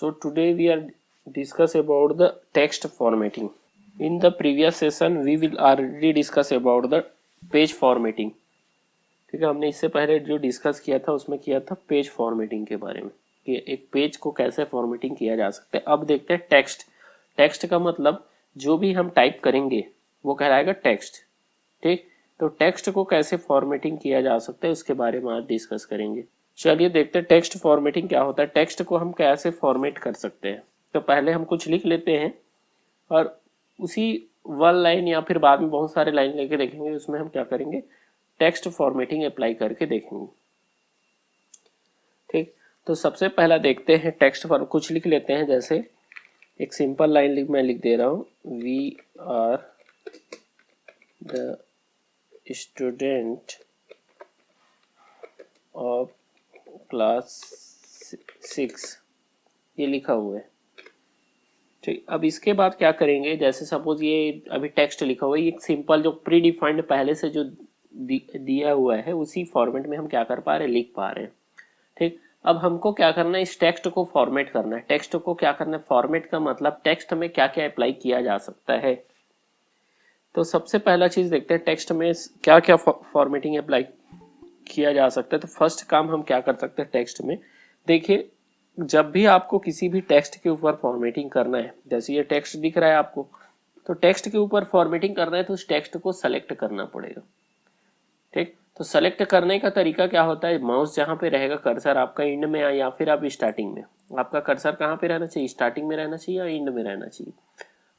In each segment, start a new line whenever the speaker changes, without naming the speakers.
So today we are discuss about the text formatting. In the previous session we will already discuss about the page formatting. ठीक है, हमने इससे पहले जो discuss किया था उसमें किया था पेज फॉर्मेटिंग के बारे में कि एक पेज को कैसे फॉर्मेटिंग किया जा सकता है। अब देखते हैं टेक्स्ट। टेक्स्ट का मतलब जो भी हम टाइप करेंगे वो कहलाएगा टेक्स्ट। ठीक, तो टेक्स्ट को कैसे फॉर्मेटिंग किया जा सकता है उसके बारे में आज डिस्कस करेंगे। चलिए देखते हैं टेक्स्ट फॉर्मेटिंग क्या होता है, टेक्स्ट को हम कैसे फॉर्मेट कर सकते हैं। तो पहले हम कुछ लिख लेते हैं और उसी वन लाइन या फिर बाद में बहुत सारे लाइन लेके देखेंगे, उसमें हम क्या करेंगे, टेक्स्ट फॉर्मेटिंग अप्लाई करके देखेंगे। ठीक, तो सबसे पहला देखते हैं टेक्स्ट फॉर्म, कुछ लिख लेते हैं। जैसे एक सिंपल लाइन मैं लिख दे रहा हूँ, we are the student of class 6, ये लिखा हुआ है। ठीक, अब इसके बाद क्या करेंगे, जैसे सपोज ये अभी टेक्स्ट लिखा हुआ है, ये सिंपल जो प्री डिफाइंड पहले से जो दिया हुआ है उसी फॉर्मेट में हम क्या कर पा रहे हैं, लिख पा रहे हैं। ठीक, अब हमको क्या करना है, इस टेक्स्ट को फॉर्मेट करना है। टेक्स्ट को क्या करना है, फॉर्मेट का मतलब टेक्स्ट में क्या क्या अप्लाई किया जा सकता है। तो सबसे पहला चीज देखते हैं टेक्स्ट में क्या क्या फॉर्मेटिंग अप्लाई किया जा सकता है। तो फर्स्ट काम हम क्या कर सकते हैं टेक्स्ट में, देखिए जब भी आपको किसी भी टेक्स्ट के ऊपर फॉर्मेटिंग करना है, जैसे ये टेक्स्ट दिख रहा है आपको, तो टेक्स्ट के ऊपर फॉर्मेटिंग करना है तो उस टेक्स्ट को सेलेक्ट करना पड़ेगा। ठीक, तो सेलेक्ट करने का तरीका क्या होता है, माउस जहां पे रहेगा कर्सर आपका इंड में या फिर आप स्टार्टिंग में, आपका कर्सर कहां पे रहना चाहिए, स्टार्टिंग में रहना चाहिए या इंड में रहना चाहिए,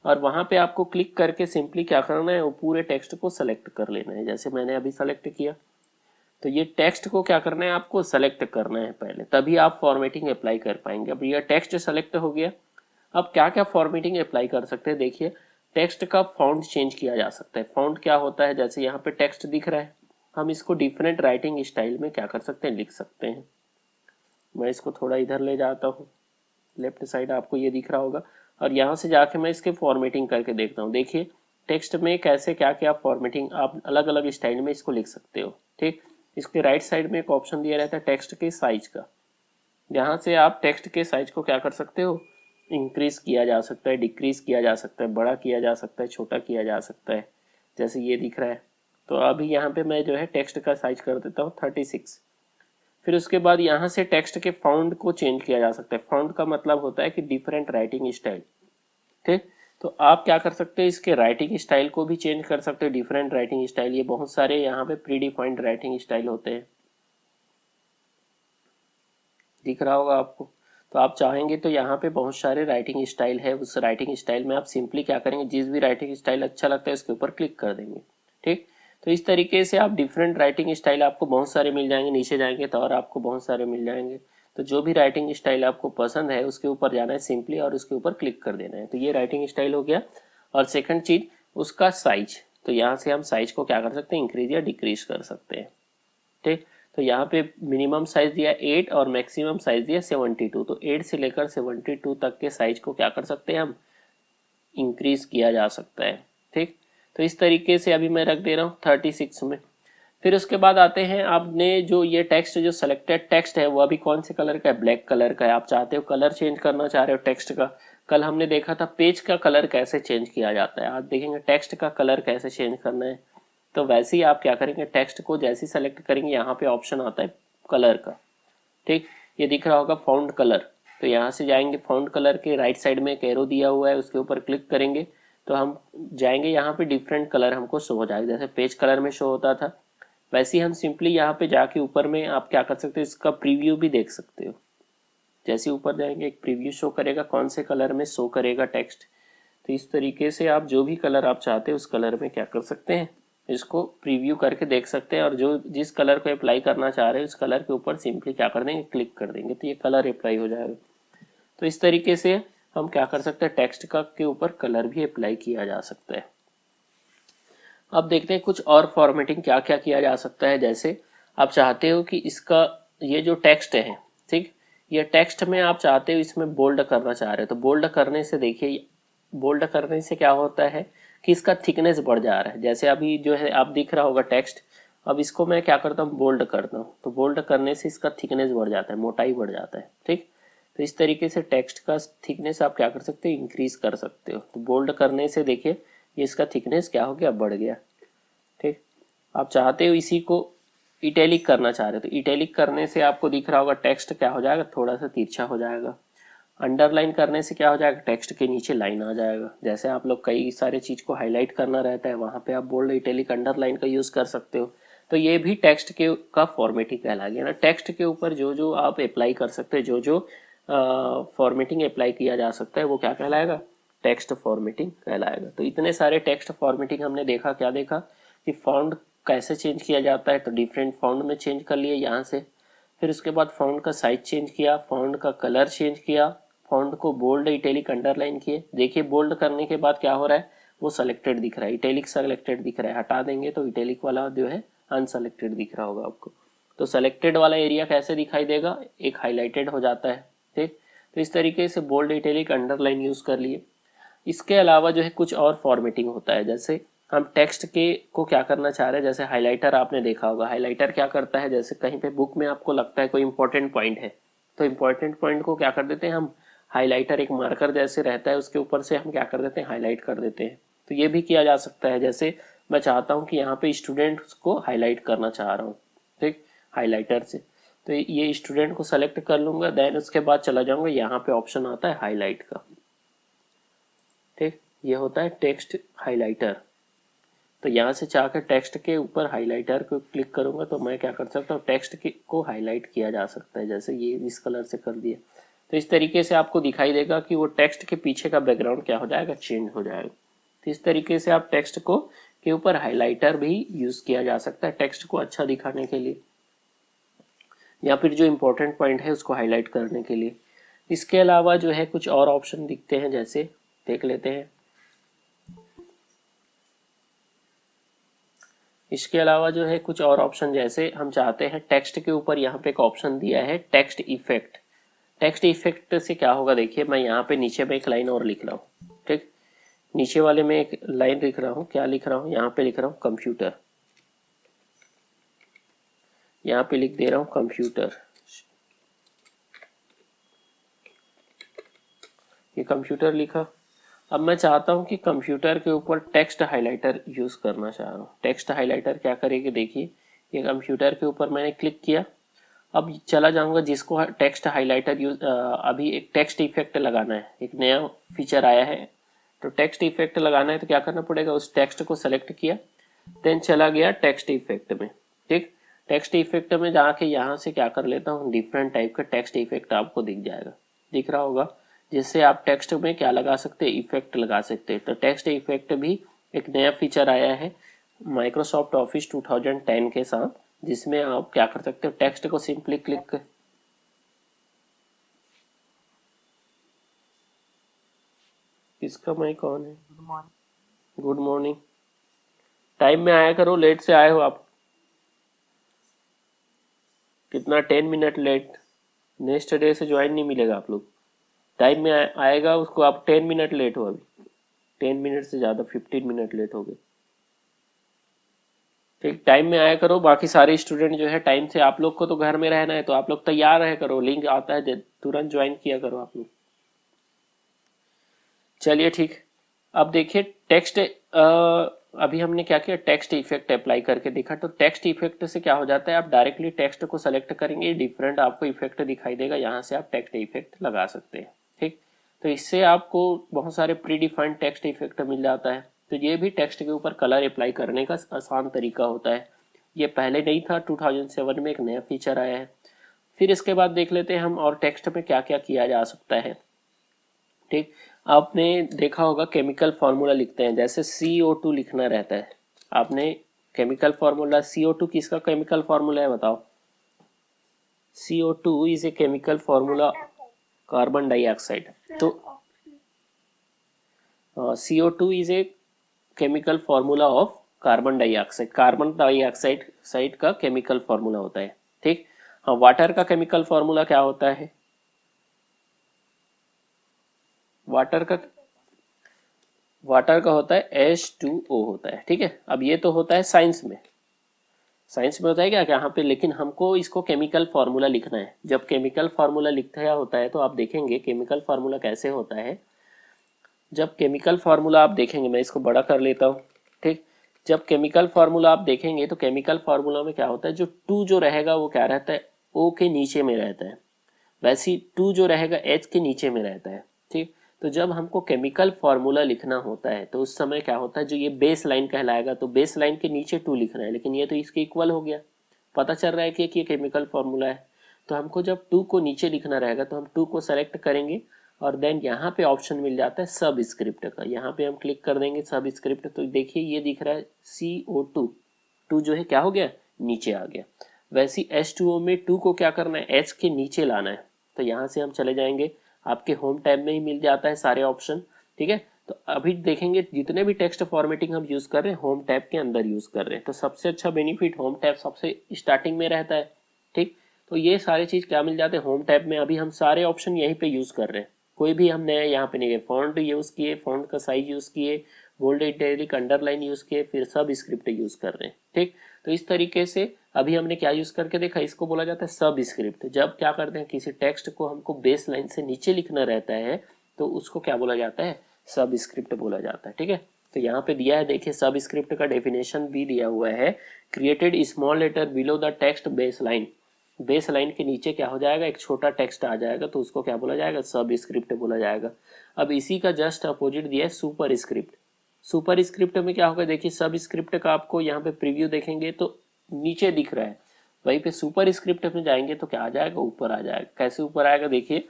और वहां पे आपको क्लिक करके सिंपली क्या करना है, वो पूरे टेक्स्ट को सेलेक्ट कर लेना है। जैसे मैंने अभी सेलेक्ट किया, तो ये टेक्स्ट को क्या करना है, आपको सेलेक्ट करना है पहले, तभी आप फॉर्मेटिंग अप्लाई कर पाएंगे। अब ये टेक्स्ट सेलेक्ट हो गया, अब क्या क्या फॉर्मेटिंग अप्लाई कर सकते हैं, देखिए टेक्स्ट का फॉन्ट चेंज किया जा सकता है। फॉन्ट क्या होता है, जैसे यहाँ पे टेक्स्ट दिख रहा है, हम इसको डिफरेंट राइटिंग स्टाइल में क्या कर सकते हैं, लिख सकते हैं। मैं इसको थोड़ा इधर ले जाता हूँ, लेफ्ट साइड आपको ये दिख रहा होगा, और यहाँ से जाके मैं इसके फॉर्मेटिंग करके देखता हूँ। देखिए टेक्स्ट में कैसे क्या क्या फॉर्मेटिंग आप अलग अलग स्टाइल में इसको लिख सकते हो। ठीक, इसके राइट साइड में एक ऑप्शन दिया रहता है टेक्स्ट के साइज का, यहाँ से आप टेक्स्ट के साइज को क्या कर सकते हो, इंक्रीज किया जा सकता है, डिक्रीज किया जा सकता है, बड़ा किया जा सकता है, छोटा किया जा सकता है। जैसे ये दिख रहा है, तो अभी यहाँ पे मैं जो है टेक्स्ट का साइज कर देता हूँ 36। फिर उसके बाद यहाँ से टेक्स्ट के फॉन्ट को चेंज किया जा सकता है। फॉन्ट का मतलब होता है कि डिफरेंट राइटिंग स्टाइल। ठीक, तो आप क्या कर सकते हैं, इसके राइटिंग स्टाइल को भी चेंज कर सकते हो, डिफरेंट राइटिंग स्टाइल। ये बहुत सारे यहाँ पे प्री डिफाइंड राइटिंग स्टाइल होते हैं, दिख रहा होगा आपको। तो आप चाहेंगे तो यहाँ पे बहुत सारे राइटिंग स्टाइल है, उस राइटिंग स्टाइल में आप सिंपली क्या करेंगे, जिस भी राइटिंग स्टाइल अच्छा लगता है उसके ऊपर क्लिक कर देंगे। ठीक, तो इस तरीके से आप डिफरेंट राइटिंग स्टाइल आपको बहुत सारे मिल जाएंगे, नीचे जाएंगे तो और आपको बहुत सारे मिल जाएंगे। तो जो भी राइटिंग स्टाइल आपको पसंद है उसके ऊपर जाना है सिंपली और उसके ऊपर क्लिक कर देना है। तो ये राइटिंग स्टाइल हो गया। और सेकंड चीज उसका साइज, तो यहाँ से हम साइज को क्या कर सकते हैं, इंक्रीज या डिक्रीज कर सकते हैं। ठीक, तो यहाँ पे मिनिमम साइज दिया 8 और मैक्सिमम साइज दिया 72, तो 8 से लेकर 72 तक के साइज को क्या कर सकते हैं हम, इंक्रीज किया जा सकता है। ठीक, तो इस तरीके से अभी मैं रख दे रहा हूँ 36 में। फिर उसके बाद आते हैं, आपने जो ये टेक्स्ट जो सेलेक्टेड टेक्स्ट है वो अभी कौन से कलर का है, ब्लैक कलर का है। आप चाहते हो कलर चेंज करना चाह रहे हो टेक्स्ट का, कल हमने देखा था पेज का कलर कैसे चेंज किया जाता है, आज देखेंगे टेक्स्ट का कलर कैसे चेंज करना है। तो वैसे ही आप क्या करेंगे, टेक्स्ट को जैसे ही सेलेक्ट करेंगे यहाँ पे ऑप्शन आता है कलर का। ठीक, ये दिख रहा होगा फॉन्ट कलर, तो यहाँ से जाएंगे फॉन्ट कलर के राइट साइड में एक एरो दिया हुआ है, उसके ऊपर क्लिक करेंगे तो हम जाएंगे यहाँ पे डिफरेंट कलर हमको शो हो जाएगा। जैसे पेज कलर में शो होता था वैसे ही हम सिंपली यहाँ पे जाके ऊपर में आप क्या कर सकते हो, इसका प्रीव्यू भी देख सकते हो। जैसे ऊपर जाएंगे एक प्रीव्यू शो करेगा कौन से कलर में शो करेगा टेक्स्ट। तो इस तरीके से आप जो भी कलर आप चाहते हो उस कलर में क्या कर सकते हैं, इसको प्रीव्यू करके देख सकते हैं। और जो जिस कलर को अप्लाई करना चाह रहे हैं उस कलर के ऊपर सिंपली क्या कर देंगे, क्लिक कर देंगे, तो ये कलर अप्लाई हो जाएगा। तो इस तरीके से हम क्या कर सकते हैं, टेक्स्ट का के ऊपर कलर भी अप्लाई किया जा सकता है। अब देखते हैं कुछ और फॉर्मेटिंग क्या क्या किया जा सकता है। जैसे आप चाहते हो कि इसका ये जो टेक्स्ट है, ठीक, ये टेक्स्ट में आप चाहते हो इसमें बोल्ड करना चाह रहे हो, तो बोल्ड करने से देखिए, बोल्ड करने से क्या होता है कि इसका थिकनेस बढ़ जा रहा है। जैसे अभी जो है आप दिख रहा होगा टेक्स्ट, अब इसको मैं क्या करता हूँ, बोल्ड करता हूँ, तो बोल्ड करने से इसका थिकनेस बढ़ जाता है, मोटाई बढ़ जाता है। ठीक, तो तो इस तरीके से टेक्स्ट का थिकनेस आप क्या कर सकते हो, इंक्रीज कर सकते हो। तो बोल्ड करने से देखिए ये इसका थिकनेस क्या हो गया, बढ़ गया। ठीक, आप चाहते हो इसी को इटैलिक करना चाह रहे हो, तो इटैलिक करने से आपको दिख रहा होगा टेक्स्ट क्या हो जाएगा, थोड़ा सा तिरछा हो जाएगा। अंडरलाइन करने से क्या हो जाएगा, टेक्स्ट के नीचे लाइन आ जाएगा। जैसे आप लोग कई सारे चीज को हाईलाइट करना रहता है, वहां पे आप बोल्ड इटैलिक अंडरलाइन का यूज कर सकते हो। तो ये भी टेक्स्ट के का फॉर्मेटिंग कहला गया ना। टेक्स्ट के ऊपर जो जो आप अप्लाई कर सकते हैं, जो जो फॉर्मेटिंग अप्लाई किया जा सकता है, वो क्या कहलाएगा, टेक्स्ट फॉर्मेटिंग कहलाएगा। तो इतने सारे टेक्स्ट फॉर्मेटिंग हमने देखा। क्या देखा कि फॉन्ट कैसे चेंज किया जाता है, तो डिफरेंट फॉन्ट में चेंज कर लिए यहाँ से। फिर उसके बाद फॉन्ट का साइज चेंज किया, फॉन्ट का कलर चेंज किया, फॉन्ट को बोल्ड इटैलिक अंडरलाइन किए। देखिए बोल्ड करने के बाद क्या हो रहा है, वो सेलेक्टेड दिख रहा है, इटैलिक सेलेक्टेड दिख रहा है। हटा देंगे तो इटैलिक वाला जो है अनसेलेक्टेड दिख रहा होगा आपको। तो सेलेक्टेड वाला एरिया कैसे दिखाई देगा, एक हाईलाइटेड हो जाता है। ठीक, तो इस तरीके से बोल्ड इटैलिक अंडरलाइन यूज कर लिए। इसके अलावा जो है कुछ और फॉर्मेटिंग होता है। जैसे हम टेक्स्ट के को क्या करना चाह रहे हैं, जैसे हाइलाइटर आपने देखा होगा। हाइलाइटर क्या करता है, जैसे कहीं पे बुक में आपको लगता है कोई इंपॉर्टेंट पॉइंट है, तो इंपॉर्टेंट पॉइंट को क्या कर देते हैं हम, हाइलाइटर एक मार्कर जैसे रहता है उसके ऊपर से हम क्या कर देते हैं, हाईलाइट कर देते हैं। तो ये भी किया जा सकता है। जैसे मैं चाहता हूँ कि यहाँ पे स्टूडेंट्स को हाईलाइट करना चाह रहा हूँ, ठीक, हाईलाइटर से। तो ये स्टूडेंट को सेलेक्ट कर लूंगा, देन उसके बाद चला जाऊंगा, यहाँ पे ऑप्शन आता है हाईलाइट का। ठीक, ये होता है टेक्स्ट हाइलाइटर। तो यहाँ से चाहकर टेक्स्ट के ऊपर हाइलाइटर को क्लिक करूंगा तो मैं क्या कर सकता हूँ, टेक्स्ट को हाईलाइट किया जा सकता है। जैसे ये इस कलर से कर दिया, तो इस तरीके से आपको दिखाई देगा कि वो टेक्स्ट के पीछे का बैकग्राउंड क्या हो जाएगा, चेंज हो जाएगा। तो इस तरीके से आप टेक्स्ट को के ऊपर हाईलाइटर भी यूज किया जा सकता है, टेक्स्ट को अच्छा दिखाने के लिए, या फिर जो इंपॉर्टेंट पॉइंट है उसको हाईलाइट करने के लिए। इसके अलावा जो है कुछ और ऑप्शन दिखते हैं, जैसे देख लेते हैं। इसके अलावा जो है कुछ और ऑप्शन, जैसे हम चाहते हैं टेक्स्ट के ऊपर यहाँ पे एक ऑप्शन दिया है टेक्स्ट इफेक्ट। टेक्स्ट इफेक्ट से क्या होगा, देखिए मैं यहाँ पे नीचे में एक लाइन और लिख रहा हूँ। ठीक, नीचे वाले में एक लाइन लिख रहा हूँ, क्या लिख रहा हूँ, यहाँ पे लिख रहा हूँ कंप्यूटर। यहाँ पे लिख दे रहा हूँ कंप्यूटर। ये कंप्यूटर लिखा। अब मैं चाहता हूँ कि कंप्यूटर के ऊपर टेक्स्ट हाइलाइटर यूज करना चाह रहा हूँ। टेक्स्ट हाइलाइटर क्या करेगी, देखिए ये कंप्यूटर के ऊपर मैंने क्लिक किया। अब चला जाऊंगा जिसको टेक्स्ट हाइलाइटर यूज, अभी एक टेक्स्ट इफेक्ट लगाना है, एक नया फीचर आया है। तो टेक्स्ट इफेक्ट लगाना है तो क्या करना पड़ेगा, उस टेक्स्ट को सेलेक्ट किया, देन चला गया टेक्स्ट इफेक्ट में। ठीक, टेक्स्ट इफेक्ट में जाके यहाँ से क्या कर लेता हूँ, डिफरेंट टाइप का टेक्स्ट इफेक्ट आपको दिख जाएगा, दिख रहा होगा, जिससे आप टेक्स्ट में क्या लगा सकते हैं, इफेक्ट लगा सकते हैं। तो टेक्स्ट इफेक्ट भी एक नया फीचर आया है माइक्रोसॉफ्ट ऑफिस 2010 के साथ, जिसमें आप क्या कर सकते हो, टेक्स्ट को सिंपली क्लिक कर। इसका माइक ऑन है। Good morning. टाइम में आया करो, लेट से आए हो आप। कितना, 10 मिनट लेट। नेक्स्ट डे से ज्वाइन नहीं मिलेगा आप लोग। टाइम में आएगा उसको, आप 10 मिनट लेट हो अभी, 10 मिनट से ज्यादा, 15 मिनट लेट हो गए। ठीक, टाइम में आया करो। बाकी सारे स्टूडेंट जो है टाइम से, आप लोग को तो घर में रहना है तो आप लोग तैयार रहे करो, लिंक आता है तुरंत ज्वाइन किया करो आप लोग। चलिए ठीक। अब देखिए टेक्स्ट, अभी हमने क्या किया, टेक्स्ट इफेक्ट अप्लाई करके देखा। तो टेक्स्ट इफेक्ट से क्या हो जाता है, आप डायरेक्टली टेक्स्ट को सेलेक्ट करेंगे, डिफरेंट आपको इफेक्ट दिखाई देगा, यहाँ से आप टेक्स्ट इफेक्ट लगा सकते हैं। ठीक, तो इससे आपको बहुत सारे प्री डिफाइंड टेक्स्ट इफेक्ट मिल जाता है। तो ये भी टेक्स्ट के ऊपर कलर अप्लाई करने का आसान तरीका होता है। ये पहले नहीं था, 2007 में एक नया फीचर आया है। फिर इसके बाद देख लेते हैं हम और टेक्स्ट में क्या क्या किया जा सकता है। ठीक, आपने देखा होगा केमिकल फार्मूला लिखते हैं, जैसे CO2 लिखना रहता है। आपने केमिकल फार्मूला, CO2 किसका केमिकल फार्मूला है बताओ। CO2 is a chemical formula, carbon dioxide. तो CO2 is a chemical formula of carbon dioxide. Carbon dioxide side का केमिकल फार्मूला होता है। ठीक, हाँ, वाटर का केमिकल फार्मूला क्या होता है, वाटर का, वाटर का होता है H2O होता है। ठीक है, अब ये तो होता है साइंस में। साइंस में होता है क्या कि यहाँ पे, लेकिन हमको इसको केमिकल फार्मूला लिखना है। जब केमिकल फार्मूला लिखा होता है तो आप देखेंगे केमिकल फार्मूला कैसे होता है। जब केमिकल फार्मूला आप देखेंगे, मैं इसको बड़ा कर लेता हूँ, ठीक। जब केमिकल फार्मूला आप देखेंगे तो केमिकल फार्मूला में क्या होता है, जो टू जो रहेगा वो क्या रहता है, ओ के नीचे में रहता है, वैसे टू जो रहेगा एच के नीचे में रहता है, ठीक। तो जब हमको केमिकल फार्मूला लिखना होता है तो उस समय क्या होता है, जो ये बेस लाइन कहलाएगा, तो बेस लाइन के नीचे टू लिखना है, लेकिन ये तो इसके इक्वल हो गया, पता चल रहा है कि ये केमिकल फार्मूला है। तो हमको जब टू को नीचे लिखना रहेगा तो हम टू को सेलेक्ट करेंगे और देन यहाँ पे ऑप्शन मिल जाता है सब स्क्रिप्ट का, यहाँ पे हम क्लिक कर देंगे सब स्क्रिप्ट। तो देखिए ये दिख रहा है CO2, टू जो है क्या हो गया, नीचे आ गया। वैसे H2O में टू को क्या करना है, एच के नीचे लाना है। तो यहाँ से हम चले जाएंगे, आपके होम टैब में ही मिल जाता है सारे ऑप्शन, ठीक है। तो अभी देखेंगे जितने भी टेक्स्ट फॉर्मेटिंग हम यूज कर रहे हैं होम टैब के अंदर यूज कर रहे हैं, तो सबसे अच्छा बेनिफिट होम टैब सबसे स्टार्टिंग में रहता है, ठीक। तो ये सारी चीज क्या मिल जाते हैं होम टैब में। अभी हम सारे ऑप्शन यहीं पे यूज कर रहे हैं, कोई भी हमने यहाँ पे नहीं, फॉन्ट यूज किए, फॉन्ट का साइज यूज किए, बोल्ड इटैलिक अंडरलाइन यूज किए, फिर सब स्क्रिप्ट यूज कर रहे हैं, ठीक। तो इस तरीके से अभी हमने क्या यूज करके देखा, इसको बोला जाता है सब स्क्रिप्ट। जब क्या करते हैं, किसी टेक्स्ट को हमको बेस लाइन से नीचे लिखना रहता है तो उसको क्या बोला जाता है, सब स्क्रिप्ट बोला जाता है, ठीक है। तो यहाँ पे दिया है, देखिए सब स्क्रिप्ट का डेफिनेशन भी दिया हुआ है, created small letter below the text base line. Base line के नीचे क्या हो जाएगा, एक छोटा टेक्स्ट आ जाएगा, तो उसको क्या बोला जाएगा, सब स्क्रिप्ट बोला जाएगा। अब इसी का जस्ट अपोजिट दिया है सुपर स्क्रिप्ट। सुपर स्क्रिप्ट में क्या होगा, देखिए सब स्क्रिप्ट का आपको यहाँ पे प्रीव्यू देखेंगे तो नीचे दिख रहा है, वहीं पे सुपर स्क्रिप्ट में जाएंगे तो क्या आ जाएगा, ऊपर आ जाएगा। कैसे ऊपर आएगा, देखिए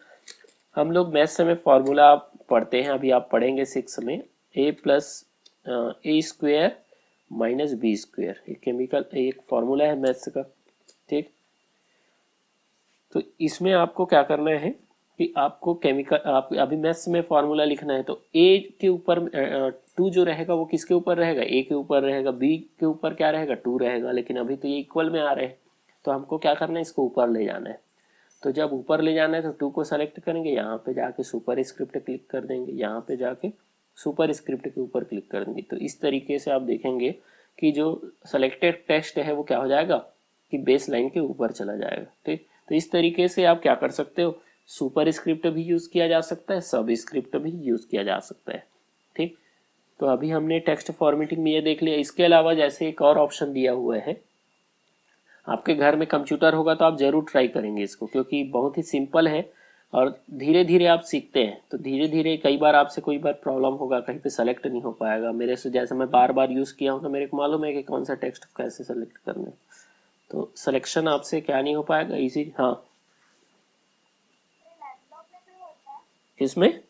हम लोग मैथ्स में फॉर्मूला पढ़ते हैं, अभी आप पढ़ेंगे 6 में, a plus A square minus B square, एक केमिकल एक फॉर्मूला है मैथ्स का, ठीक। तो इसमें आपको क्या करना है कि आपको केमिकल, आप अभी मैथ्स में फॉर्मूला लिखना है, तो ए के ऊपर टू जो रहेगा वो किसके ऊपर रहेगा, ए के ऊपर रहेगा, बी के ऊपर क्या रहेगा, टू रहेगा, लेकिन अभी तो ये इक्वल में आ रहे हैं, तो हमको क्या करना है, इसको ऊपर ले जाना है। तो जब ऊपर ले जाना है तो टू को सेलेक्ट करेंगे, यहाँ पे जाके सुपर स्क्रिप्ट क्लिक कर देंगे, यहाँ पे जाके सुपर स्क्रिप्ट के ऊपर क्लिक कर देंगे। तो इस तरीके से आप देखेंगे कि जो सेलेक्टेड टेक्स्ट है वो क्या हो जाएगा कि बेस लाइन के ऊपर चला जाएगा, ठीक। तो इस तरीके से आप क्या कर सकते हो, सुपर स्क्रिप्ट भी यूज किया जा सकता है, सब स्क्रिप्ट भी यूज किया जा सकता है, ठीक। तो अभी हमने टेक्स्ट फॉर्मेटिंग में ये देख लिया। इसके अलावा जैसे एक और ऑप्शन दिया हुआ है, आपके घर में कंप्यूटर होगा तो आप जरूर ट्राई करेंगे इसको, क्योंकि बहुत ही सिंपल है और धीरे धीरे आप सीखते हैं। तो धीरे धीरे कई बार आपसे कोई बार प्रॉब्लम होगा, कहीं पे सेलेक्ट नहीं हो पाएगा। मेरे से जैसे मैं बार बार यूज़ किया हूँ तो मेरे को मालूम है कि कौन सा टेक्स्ट कैसे सेलेक्ट करना है। तो सिलेक्शन आपसे क्या नहीं हो पाएगा इजी। हाँ, किसमें?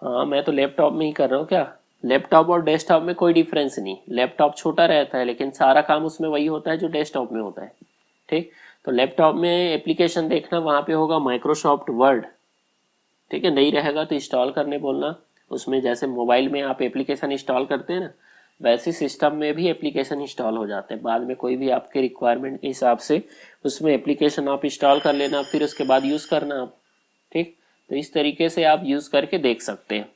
हाँ, मैं तो लैपटॉप में ही कर रहा हूँ। क्या लैपटॉप और डेस्कटॉप में कोई डिफरेंस नहीं, लैपटॉप छोटा रहता है लेकिन सारा काम उसमें वही होता है जो डेस्कटॉप में होता है, ठीक। तो लैपटॉप में एप्लीकेशन देखना, वहाँ पे होगा माइक्रोसॉफ्ट वर्ड, ठीक है। नहीं रहेगा तो इंस्टॉल करने बोलना। उसमें जैसे मोबाइल में आप एप्लीकेशन इंस्टॉल करते हैं ना, वैसे सिस्टम में भी एप्लीकेशन इंस्टॉल हो जाते हैं। बाद में कोई भी आपके रिक्वायरमेंट के हिसाब से उसमें एप्लीकेशन आप इंस्टॉल कर लेना, फिर उसके बाद यूज़ करना आप, ठीक। तो इस तरीके से आप यूज़ करके देख सकते हैं।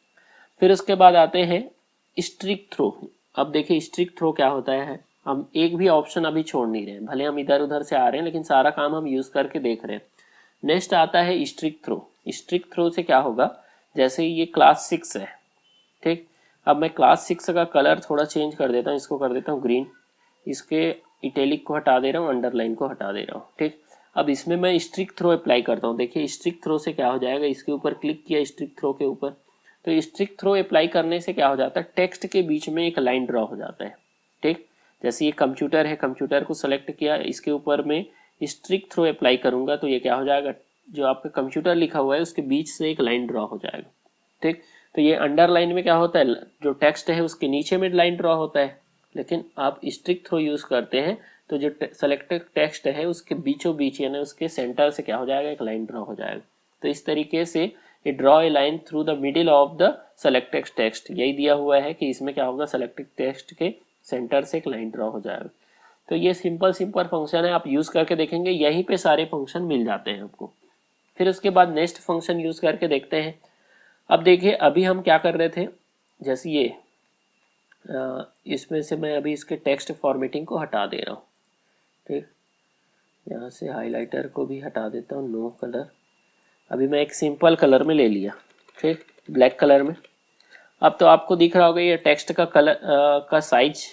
फिर उसके बाद आते हैं स्ट्रिक थ्रो। अब देखिए स्ट्रिक थ्रो क्या होता है, हम एक भी ऑप्शन अभी छोड़ नहीं रहे, भले हम इधर उधर से आ रहे हैं लेकिन सारा काम हम यूज़ करके देख रहे हैं। नेक्स्ट आता है स्ट्रिक थ्रो। स्ट्रिक थ्रो से क्या होगा, जैसे ये क्लास 6 है, ठीक। अब मैं क्लास 6 का कलर थोड़ा चेंज कर देता हूँ, इसको कर देता हूँ ग्रीन, इसके इटैलिक को हटा दे रहा हूँ, अंडरलाइन को हटा दे रहा हूँ, ठीक। अब इसमें मैं स्ट्रिक थ्रो अप्लाई करता हूँ। देखिए स्ट्रिक थ्रो से क्या हो जाएगा, इसके ऊपर क्लिक किया स्ट्रिक थ्रो के ऊपर, तो स्ट्रिक थ्रो अप्लाई करने से क्या हो जाता है, टेक्स्ट के बीच में एक लाइन ड्रॉ हो जाता है, ठीक। जैसे ये कंप्यूटर है, कंप्यूटर को सेलेक्ट किया, इसके ऊपर में स्ट्रिक थ्रो अप्लाई करूंगा तो ये क्या हो जाएगा, जो आपका कंप्यूटर लिखा हुआ है उसके बीच से एक लाइन ड्रॉ हो जाएगा, ठीक। तो ये अंडरलाइन में क्या होता है, जो टेक्स्ट है उसके नीचे में लाइन ड्रॉ होता है, लेकिन आप स्ट्रिक थ्रो यूज करते हैं तो जो सेलेक्टेड टेक्स्ट है उसके बीचों बीच यानी उसके सेंटर से क्या हो जाएगा, एक लाइन ड्रॉ हो जाएगा। तो इस तरीके से ये draw a line through the middle of the selected text, यही दिया हुआ है कि इसमें क्या होगा, सेलेक्टेड टेक्स्ट के सेंटर से एक लाइन ड्रॉ हो जाएगा। तो ये सिंपल फंक्शन है, आप यूज करके देखेंगे, यहीं पे सारे फंक्शन मिल जाते हैं आपको। फिर उसके बाद नेक्स्ट फंक्शन यूज करके देखते हैं। अब देखिए अभी हम क्या कर रहे थे, जैसे ये इसमें से मैं अभी इसके टेक्स्ट फॉर्मेटिंग को हटा दे रहा हूँ। ठीक, यहाँ से हाइलाइटर को भी हटा देता हूँ, नो कलर। अभी मैं एक सिंपल कलर में ले लिया, ठीक, ब्लैक कलर में। अब तो आपको दिख रहा होगा ये टेक्स्ट का कलर का साइज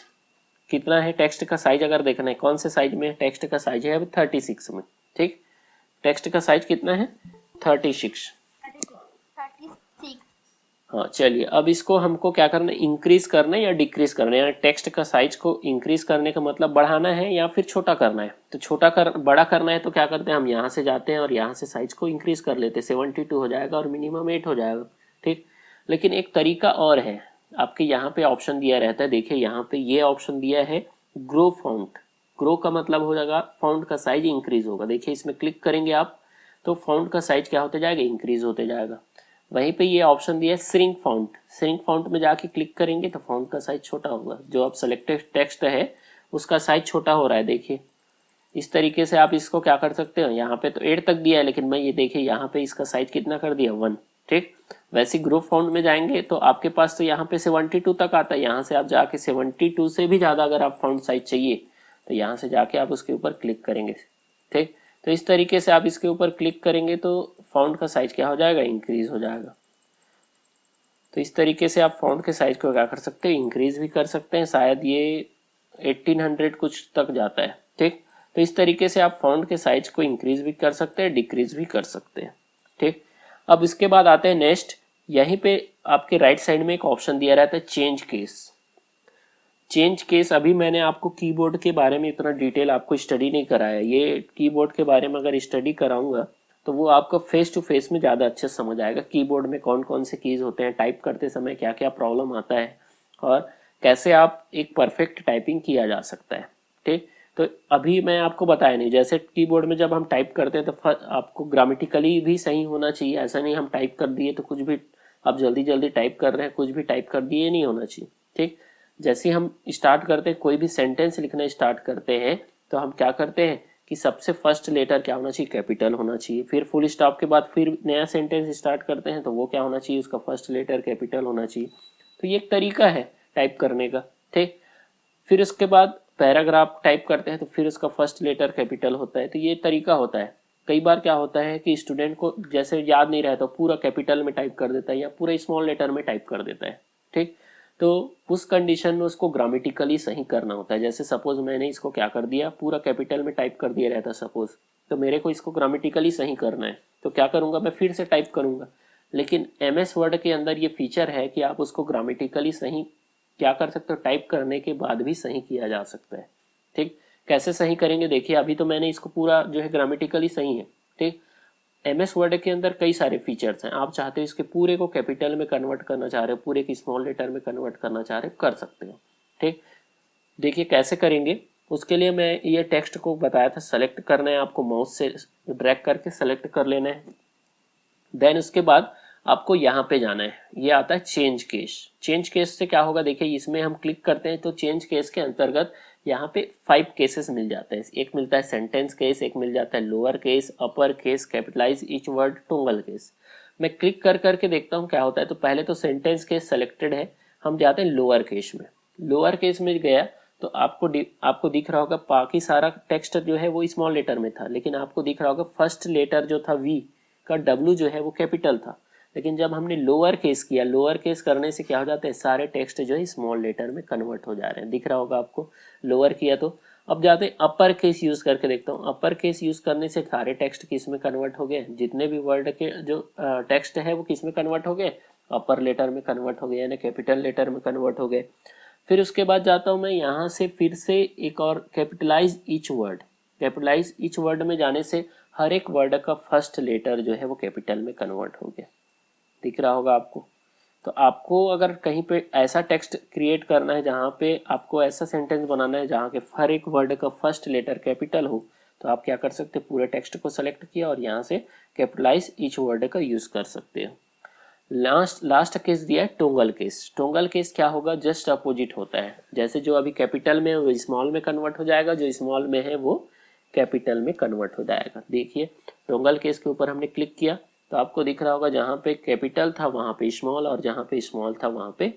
कितना है। टेक्स्ट का साइज अगर देखना है कौन से साइज में, टेक्स्ट का साइज है अभी 36 में। ठीक, टेक्स्ट का साइज कितना है, 36। हाँ चलिए, अब इसको हमको क्या करना है, इंक्रीज करना है या डिक्रीज करना है। यानी टेक्स्ट का साइज को इंक्रीज करने का मतलब बढ़ाना है या फिर छोटा करना है। तो बड़ा करना है तो क्या करते हैं, हम यहाँ से जाते हैं और यहाँ से साइज को इंक्रीज कर लेते हैं, 72 हो जाएगा और मिनिमम 8 हो जाएगा। ठीक, लेकिन एक तरीका और है, आपके यहाँ पे ऑप्शन दिया रहता है, देखिए यहाँ पे ये ऑप्शन दिया है ग्रो फॉन्ट। ग्रो का मतलब हो जाएगा फॉन्ट का साइज इंक्रीज होगा। देखिए इसमें क्लिक करेंगे आप तो फॉन्ट का साइज क्या होते जाएगा, इंक्रीज होते जाएगा। वहीं पे ये ऑप्शन दिया है श्रिंक फॉन्ट। श्रिंक फॉन्ट में जाके क्लिक करेंगे तो फॉन्ट का साइज छोटा होगा। जो आप सेलेक्टेड टेक्स्ट है उसका साइज छोटा हो रहा है। देखिए इस तरीके से आप इसको क्या कर सकते हो, यहाँ पे तो 8 तक दिया है लेकिन मैं ये देखिए यहाँ पे इसका साइज कितना कर दिया, 1। ठीक, वैसे ग्रुप फॉन्ट में जाएंगे तो आपके पास तो यहाँ पे 72 तक आता है। यहाँ से आप जाके 72 से भी ज़्यादा अगर आप फॉन्ट साइज चाहिए तो यहाँ से जाके आप उसके ऊपर क्लिक करेंगे। ठीक, तो इस तरीके से आप इसके ऊपर क्लिक करेंगे तो फॉन्ट का साइज क्या हो जाएगा, इंक्रीज हो जाएगा। तो इस तरीके से आप फॉन्ट के साइज को क्या कर सकते हैं, इंक्रीज भी कर सकते हैं। शायद ये 1800 कुछ तक जाता है। ठीक, तो इस तरीके से आप फॉन्ट के साइज को इंक्रीज भी कर सकते हैं, डिक्रीज भी कर सकते हैं। ठीक, अब इसके बाद आते हैं नेक्स्ट। यहीं पे आपके राइट साइड में एक ऑप्शन दिया रहता है चेंज केस। चेंज केस अभी मैंने आपको कीबोर्ड के बारे में इतना डिटेल आपको स्टडी नहीं कराया। ये कीबोर्ड के बारे में अगर स्टडी कराऊंगा तो वो आपको फेस टू फेस में ज़्यादा अच्छे से समझ आएगा। कीबोर्ड में कौन कौन से कीज होते हैं, टाइप करते समय क्या क्या प्रॉब्लम आता है और कैसे आप एक परफेक्ट टाइपिंग किया जा सकता है। ठीक, तो अभी मैं आपको बताया नहीं, जैसे कीबोर्ड में जब हम टाइप करते हैं तो आपको ग्रामेटिकली भी सही होना चाहिए। ऐसा नहीं हम टाइप कर दिए तो कुछ भी आप जल्दी जल्दी टाइप कर रहे हैं, कुछ भी टाइप कर दिए, नहीं होना चाहिए। ठीक, जैसे हम स्टार्ट करते हैं, कोई भी सेंटेंस लिखना स्टार्ट करते हैं तो हम क्या करते हैं कि सबसे फर्स्ट लेटर क्या होना चाहिए, कैपिटल होना चाहिए। फिर फुल स्टॉप के बाद फिर नया सेंटेंस स्टार्ट करते हैं तो वो क्या होना चाहिए, उसका फर्स्ट लेटर कैपिटल होना चाहिए। तो ये एक तरीका है टाइप करने का। ठीक, फिर उसके बाद पैराग्राफ टाइप करते हैं तो फिर उसका फर्स्ट लेटर कैपिटल होता है। तो ये तरीका होता है। कई बार क्या होता है कि स्टूडेंट को जैसे याद नहीं रहता, पूरा कैपिटल में टाइप कर देता है या पूरा स्मॉल लेटर में टाइप कर देता है। ठीक, तो उस कंडीशन में उसको ग्रामेटिकली सही करना होता है। जैसे सपोज मैंने इसको क्या कर दिया, पूरा कैपिटल में टाइप कर दिया रहता सपोज, तो मेरे को इसको ग्रामेटिकली सही करना है तो क्या करूंगा, मैं फिर से टाइप करूंगा। लेकिन MS वर्ड के अंदर ये फीचर है कि आप उसको ग्रामेटिकली सही क्या कर सकते हो, टाइप करने के बाद भी सही किया जा सकता है। ठीक, कैसे सही करेंगे, देखिए अभी तो मैंने इसको पूरा जो है ग्रामेटिकली सही है। ठीक, MS वर्ड के अंदर कई सारे फीचर्स हैं। आप चाहते हो इसके पूरे को कैपिटल में कन्वर्ट करना चाह रहे हो, पूरे की स्मॉल लेटर में कन्वर्ट करना चाह रहे हो, कर सकते हो। ठीक, देखिए कैसे करेंगे। उसके लिए मैं ये टेक्स्ट को बताया था, सेलेक्ट करना है आपको, माउस से ड्रैग करके सेलेक्ट कर लेना है। देन उसके बाद आपको यहाँ पे जाना है, ये आता है चेंज केस। चेंज केस से क्या होगा, देखिए इसमें हम क्लिक करते हैं तो चेंज केस के अंतर्गत यहाँ पे 5 केसेस मिल जाते हैं। एक मिलता है सेंटेंस केस, एक मिल जाता है lower case, upper case, capitalize each word, toggle case. मैं क्लिक कर करके देखता हूँ क्या होता है। तो पहले तो सेंटेंस केस सेलेक्टेड है, हम जाते हैं लोअर केस में। लोअर केस में गया तो आपको दिख रहा होगा बाकी सारा टेक्स्ट जो है वो स्मॉल लेटर में था, लेकिन आपको दिख रहा होगा फर्स्ट लेटर जो था V का W जो है वो कैपिटल था। लेकिन जब हमने लोअर केस किया, लोअर केस करने से क्या हो जाता है, सारे टेक्स्ट जो है स्मॉल लेटर में कन्वर्ट हो जा रहे हैं। दिख रहा होगा आपको, लोअर किया तो। अब जाते हैं अपर केस यूज करके देखता हूँ। अपर केस यूज करने से सारे टेक्स्ट किस में कन्वर्ट हो गए, जितने भी वर्ड के जो टेक्स्ट है वो किस में कन्वर्ट हो गए, अपर लेटर में कन्वर्ट हो गए, यानी कैपिटल लेटर में कन्वर्ट हो गए। फिर उसके बाद जाता हूँ मैं यहाँ से फिर से एक और capitalise each word. Capitalise each word में जाने से हर एक वर्ड का फर्स्ट लेटर जो है वो कैपिटल में कन्वर्ट हो गया। दिख रहा होगा आपको। तो आपको अगर कहीं पे ऐसा टेक्स्ट क्रिएट करना है जहाँ पे आपको ऐसा सेंटेंस बनाना है जहाँ के हर एक वर्ड का फर्स्ट लेटर कैपिटल हो, तो आप क्या कर सकते हैं, पूरे टेक्स्ट को सेलेक्ट किया और यहाँ से कैपिटलाइज ईच वर्ड का यूज कर सकते हो। लास्ट केस दिया है टोंगल केस। टोंगल केस क्या होगा, जस्ट अपोजिट होता है। जैसे जो अभी कैपिटल में वो स्मॉल में कन्वर्ट हो जाएगा, जो स्मॉल में है वो कैपिटल में कन्वर्ट हो जाएगा। देखिए टोंगल केस के ऊपर हमने क्लिक किया तो आपको दिख रहा होगा जहाँ पे कैपिटल था वहाँ पे स्मॉल और जहाँ पे स्मॉल था वहाँ पे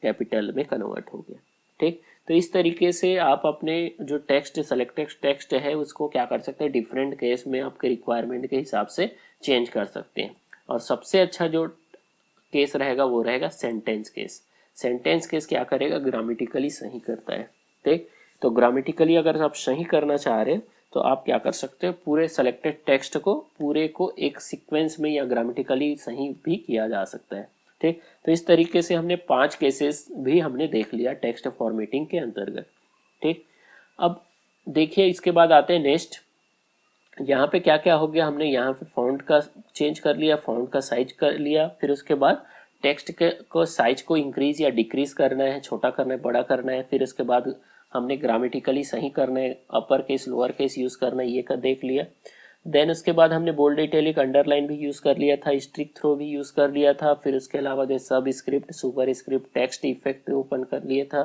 कैपिटल में कन्वर्ट हो गया। ठीक। तो इस तरीके से आप अपने जो टेक्स्ट सेलेक्टेड टेक्स्ट है उसको क्या कर सकते हैं, डिफरेंट केस में आपके रिक्वायरमेंट के हिसाब से चेंज कर सकते हैं। और सबसे अच्छा जो केस रहेगा वो रहेगा सेंटेंस केस। सेंटेंस केस क्या करेगा, ग्रामेटिकली सही करता है। ठीक। तो ग्रामेटिकली अगर आप सही करना चाह रहे हैं तो आप क्या कर सकते हो, पूरे सेलेक्टेड टेक्स्ट को पूरे को एक सीक्वेंस में या ग्रामेटिकली सही भी किया जा सकता है। ठीक। तो इस तरीके से हमने 5 केसेस भी हमने देख लिया टेक्स्ट फॉर्मेटिंग के अंतर्गत। ठीक। अब देखिए इसके बाद आते हैं नेक्स्ट। यहाँ पे क्या क्या हो गया, हमने यहाँ पे फॉन्ट का चेंज कर लिया, फॉन्ट का साइज कर लिया, फिर उसके बाद टेक्स्ट के को साइज को इंक्रीज या डिक्रीज करना है, छोटा करना है, बड़ा करना है, फिर उसके बाद हमने ग्रामेटिकली सही करना है, upper case lower case use करना है, ये का देख लिया। देन उसके बाद हमने बोल्ड इटैलिक अंडरलाइन भी यूज कर लिया था, स्ट्रिक थ्रो भी यूज कर लिया था, फिर उसके अलावा जो सब script, super script, text effect open कर लिया था,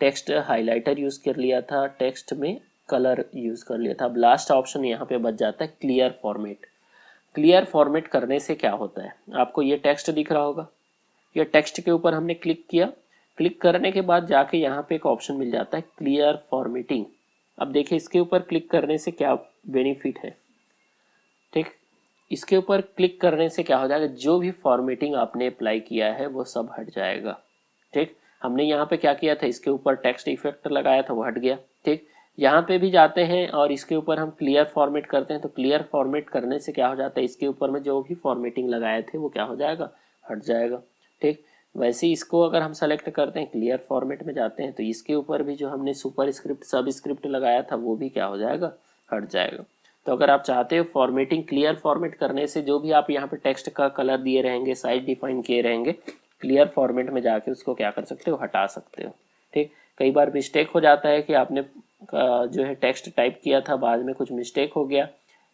टेक्स्ट हाइलाइटर यूज कर लिया था, टेक्स्ट में कलर यूज कर लिया था। अब लास्ट ऑप्शन यहाँ पे बच जाता है क्लियर फॉर्मेट। क्लियर फॉर्मेट करने से क्या होता है, आपको ये टेक्स्ट दिख रहा होगा, ये टेक्स्ट के ऊपर हमने क्लिक किया, क्लिक करने के बाद जाके यहाँ पे एक ऑप्शन मिल जाता है क्लियर फॉर्मेटिंग। अब देखिए इसके ऊपर क्लिक करने से क्या बेनिफिट है। ठीक। इसके ऊपर क्लिक करने से क्या हो जाएगा, जो भी फॉर्मेटिंग आपने अप्लाई किया है वो सब हट जाएगा। ठीक। हमने यहाँ पे क्या किया था, इसके ऊपर टेक्स्ट इफेक्ट लगाया था, वो हट गया। ठीक। यहाँ पे भी जाते हैं और इसके ऊपर हम क्लियर फॉर्मेट करते हैं, तो क्लियर फॉर्मेट करने से क्या हो जाता है, इसके ऊपर में जो भी फॉर्मेटिंग लगाए थे वो क्या हो जाएगा, हट जाएगा। ठीक। वैसे इसको अगर हम सेलेक्ट करते हैं, क्लियर फॉर्मेट में जाते हैं, तो इसके ऊपर भी जो हमने सुपर स्क्रिप्ट सब स्क्रिप्ट लगाया था वो भी क्या हो जाएगा, हट जाएगा। तो अगर आप चाहते हो फॉर्मेटिंग क्लियर फॉर्मेट करने से जो भी आप यहाँ पे टेक्स्ट का कलर दिए रहेंगे, साइज डिफाइन किए रहेंगे, क्लियर फॉर्मेट में जाके उसको क्या कर सकते हो, हटा सकते हो। ठीक। कई बार मिस्टेक हो जाता है कि आपने जो है टेक्स्ट टाइप किया था, बाद में कुछ मिस्टेक हो गया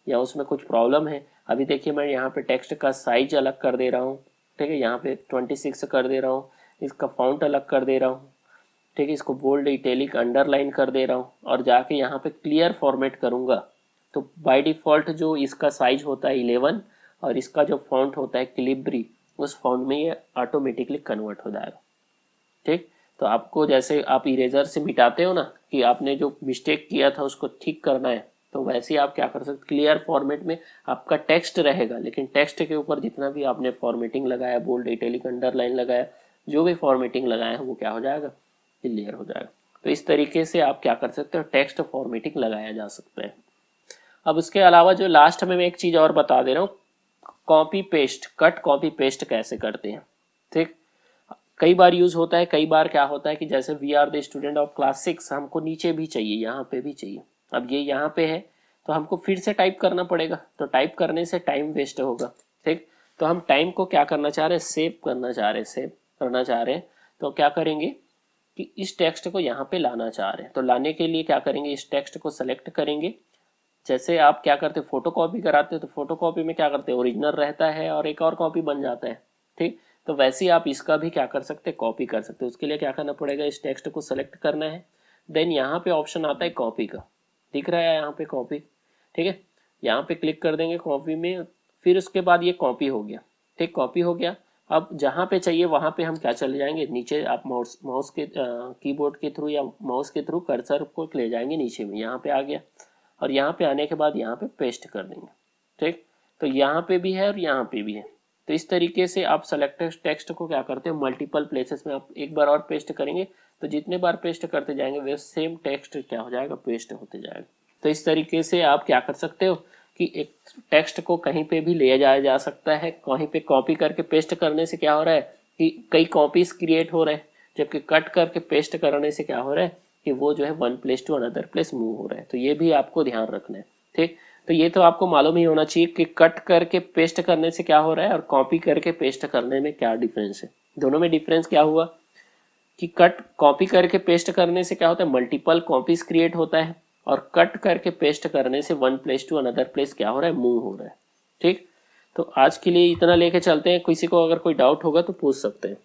या उसमें कुछ प्रॉब्लम है। अभी देखिए मैं यहाँ पे टेक्स्ट का साइज अलग कर दे रहा हूँ, ठीक है, यहाँ पे 26 कर दे रहा हूँ, इसका फॉन्ट अलग कर दे रहा हूँ, ठीक है, इसको बोल्ड इटैलिक अंडरलाइन कर दे रहा हूँ और जाके यहाँ पे क्लियर फॉर्मेट करूँगा तो बाय डिफ़ॉल्ट जो इसका साइज होता है 11 और इसका जो फॉन्ट होता है कैलिब्री, उस फॉन्ट में ये ऑटोमेटिकली कन्वर्ट हो जाएगा। ठीक। तो आपको जैसे आप इरेजर से मिटाते हो ना कि आपने जो मिस्टेक किया था उसको ठीक करना है, तो वैसे ही आप क्या कर सकते, क्लियर फॉर्मेट में आपका टेक्स्ट रहेगा लेकिन टेक्स्ट के ऊपर जितना भी आपने फॉर्मेटिंग लगाया, बोल्ड इटैलिक अंडरलाइन लगाया, जो भी फॉर्मेटिंग लगाया है वो क्या हो जाएगा, क्लियर हो जाएगा। तो इस तरीके से आप क्या कर सकते हो, टेक्स्ट फॉर्मेटिंग लगाया जा सकता है। अब उसके अलावा जो लास्ट में मैं एक चीज और बता दे रहा हूँ, copy paste, cut copy paste कैसे करते हैं। ठीक। कई बार यूज होता है, कई बार क्या होता है कि जैसे we are the student of class 6, हमको नीचे भी चाहिए, यहाँ पे भी चाहिए। अब ये यहाँ पे है तो हमको फिर से टाइप करना पड़ेगा, तो टाइप करने से टाइम वेस्ट होगा। ठीक। तो हम टाइम को क्या करना चाह रहे हैं, सेव करना चाह रहे हैं, सेव करना चाह रहे हैं। तो क्या करेंगे कि इस टेक्स्ट को यहाँ पे लाना चाह रहे हैं, तो लाने के लिए क्या करेंगे, इस टेक्स्ट को सेलेक्ट करेंगे। जैसे आप क्या करते हो, फोटो कॉपी कराते हो तो फोटो कॉपी में क्या करते हैं, ओरिजिनल रहता है और एक और कॉपी बन जाता है। ठीक। तो वैसे ही आप इसका भी क्या कर सकते हैं, कॉपी कर सकते हो। उसके लिए क्या करना पड़ेगा, इस टेक्स्ट को सेलेक्ट करना है, देन यहाँ पे ऑप्शन आता है कॉपी का, दिख रहा है यहाँ पे कॉपी। ठीक है, यहाँ पे क्लिक कर देंगे कॉपी में, फिर उसके बाद ये कॉपी हो गया। ठीक, कॉपी हो गया। अब जहाँ पे चाहिए वहाँ पे हम क्या चले जाएंगे, नीचे आप माउस के कीबोर्ड के थ्रू या माउस के थ्रू कर्सर को ले जाएंगे नीचे में, यहाँ पे आ गया और यहाँ पे आने के बाद यहाँ पे पेस्ट कर देंगे। ठीक। तो यहाँ पे भी है और यहाँ पे भी है। तो इस तरीके से आप सेलेक्टेड टेक्स्ट को क्या करते हो, मल्टीपल प्लेसेस में आप एक बार और पेस्ट करेंगे तो जितने बार पेस्ट करते जाएंगे वे सेम टेक्स्ट क्या हो जाएगा, पेस्ट होते जाएगा। तो इस तरीके से आप क्या कर सकते हो कि एक टेक्स्ट को कहीं पे भी ले जाया जा सकता है। कहीं पे कॉपी करके पेस्ट करने से क्या हो रहा है कि कई कॉपीज क्रिएट हो रहे हैं, जबकि कट करके पेस्ट करने से क्या हो रहा है कि वो जो है one place to another place move हो रहा है। तो ये भी आपको ध्यान रखना है। ठीक। तो ये तो आपको मालूम ही होना चाहिए कि कट करके पेस्ट करने से क्या हो रहा है और कॉपी करके पेस्ट करने में क्या डिफरेंस है। दोनों में डिफरेंस क्या हुआ कि कट कॉपी करके पेस्ट करने से क्या होता है, मल्टीपल कॉपीज क्रिएट होता है और कट करके पेस्ट करने से one place to another place क्या हो रहा है, मूव हो रहा है। ठीक। तो आज के लिए इतना लेके चलते हैं, किसी को अगर कोई डाउट होगा तो पूछ सकते हैं।